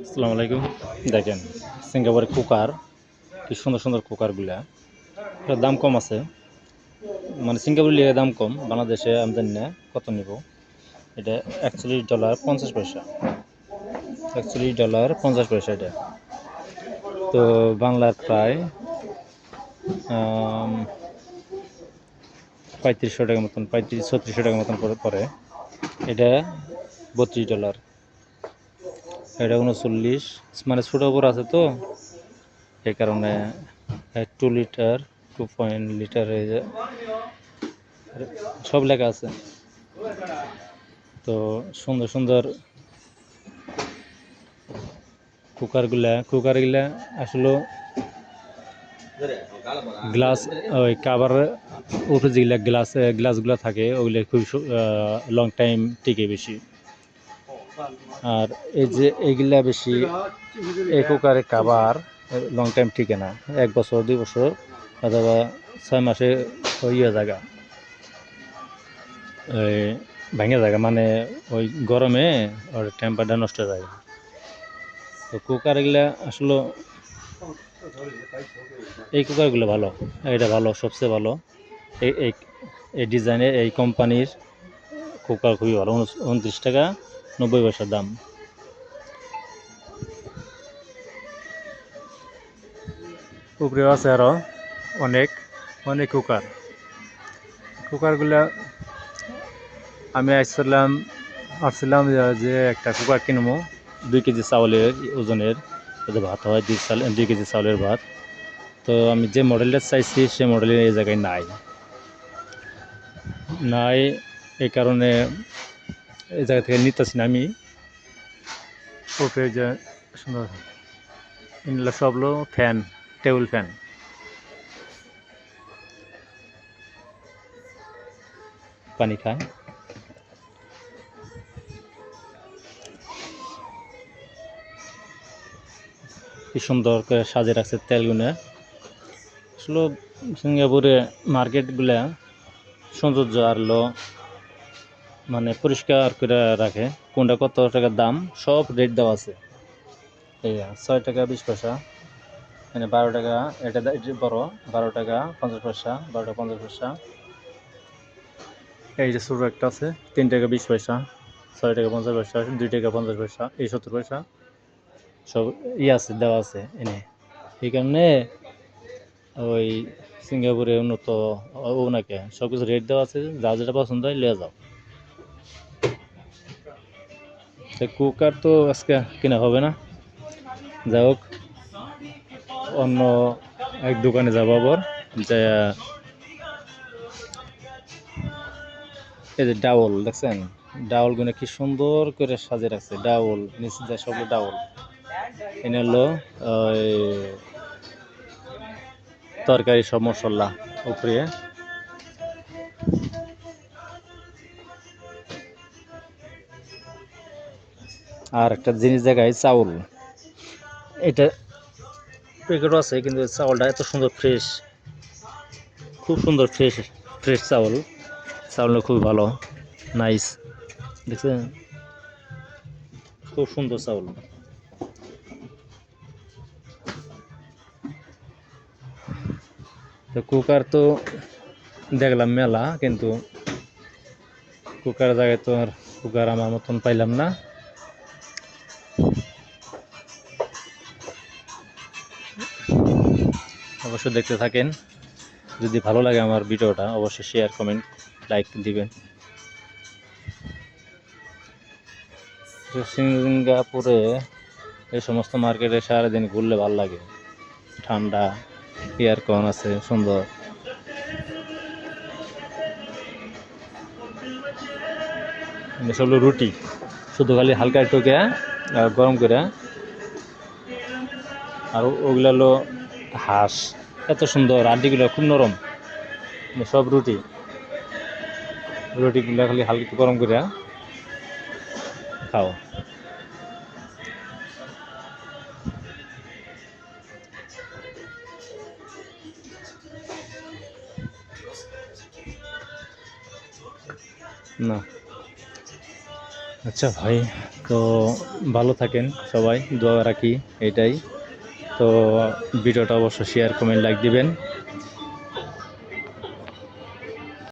আসসালামু আলাইকুম। দেখেন সিঙ্গাপুরের কুকার, কি সুন্দর সুন্দর কুকারগুলা। এটার দাম কম আছে, মানে সিঙ্গাপুরের লিগে দাম কম। বাংলাদেশে আমি জানি না কত নিব। এটা $41.50, $41.50 এটা। তো বাংলার প্রায় 3500 টাকার মতন, 35-3600 টাকার মতন পরে। এটা $32, এটা 39, মানে ছোটো উপর আছে তো এই কারণে 2 লিটার 2 লিটার সব লেখা আছে। তো সুন্দর সুন্দর কুকারগুলা আসলে গ্লাস, ওই কাভার উপরে যেগুলা গ্লাসগুলো থাকে ওগুলো খুব লং টাইম টিকে বেশি। আর এই যে এইগুলা বেশি, এই কুকারের কাভার লং টাইম টিকে না, 1 বছর 2 বছর অথবা 6 মাসে ইয়ে জায়গা ওই ভেঙে জায়গা, মানে ওই গরমে ওর টেম্পারটা নষ্ট হয়ে যায়। তো কুকার এগুলা আসলে এই কুকারগুলো ভালো, এটা ভালো, সবচেয়ে ভালো। এই এই এই ডিজাইনের এই কোম্পানির কুকার খুবই ভালো। 29 টাকা 90 পয়সা দাম। উপরেও আছে আরও অনেক অনেক কুকারগুলা। আমি আসছিলাম যে একটা কুকার কিনবো 2 কেজি চাউলের ওজনের, ভাত হয় 2 কেজি চাউলের ভাত। তো আমি যে মডেলটা চাইছি সে মডেলের এই জায়গায় নাই, এই কারণে এই জায়গা থেকে নিতেছি না আমি। উপরে যে সুন্দর এগুলো সব হলো ফ্যান, টেবিল ফ্যান। পানি খায়। কি সুন্দর করে সাজিয়ে রাখছে তেলগুলো। আসলে সিঙ্গাপুরে মার্কেটগুলা সৌন্দর্য আর মানে পরিষ্কার করে রাখে, কোনটা কত টাকার দাম সব রেট দেওয়া আছে। এই 6 টাকা 20 পয়সা, মানে 12 টাকা, এটা বড় 12 টাকা 50 পয়সা, 12 টাকা 50 পয়সা। এই যে ছোটো একটা আছে 3 টাকা 20 পয়সা, 6 টাকা 50 পয়সা, 2 টাকা 50 পয়সা, এই 70 পয়সা সব আছে, দেওয়া আছে এনে। এই কারণে ওই সিঙ্গাপুরে উন্নত ওনাকে সব কিছু রেট দেওয়া আছে, যা যেটা পছন্দ হয় লিয়ে যাও। কুকার তো আজকে কেনা হবে না, যাই হোক অন্য এক দোকানে যাবো আবার। যে এই যে ডাউল দেখছেন, ডাউলগুলো কি সুন্দর করে সাজিয়ে রাখছে। ডাউল নিচে যায় সবগুলো ডাউল। এনে হলো তরকারি সব মশলা উপরে। আর একটা জিনিস দেখায় চাউল, এটা প্যাকেটও আছে কিন্তু চাউলটা এত সুন্দর ফ্রেশ, খুব সুন্দর ফ্রেশ চাউলটা খুব ভালো, নাইস। দেখছেন খুব সুন্দর চাউল। তো কুকার তো দেখলাম মেলা, কিন্তু কুকার জায়গায় তো আর কুকার আমার মতন পাইলাম না। অবশ্যই দেখতে থাকেন, যদি ভালো লাগে আমার ভিডিওটা অবশ্যই শেয়ার কমেন্ট লাইক দিবেন। সিঙ্গাপুরে এই সমস্ত মার্কেটে সারাদিন ঘুরলে ভালো লাগে, ঠান্ডা, এয়ারকন আছে সুন্দর। সব রুটি শুধু খালি হালকা একটু গরম করে, আর ওগুলো হলো হাঁস, এত সুন্দর, আড্ডিগুলো খুব নরম। সব রুটিগুলো খালি হালকা একটু গরম করে খাও। না আচ্ছা ভাই। তো ভালো থাকেন সবাই, দোয়া রাখি এটাই। তো ভিডিওটা অবশ্যই শেয়ার কমেন্ট লাইক দিবেন।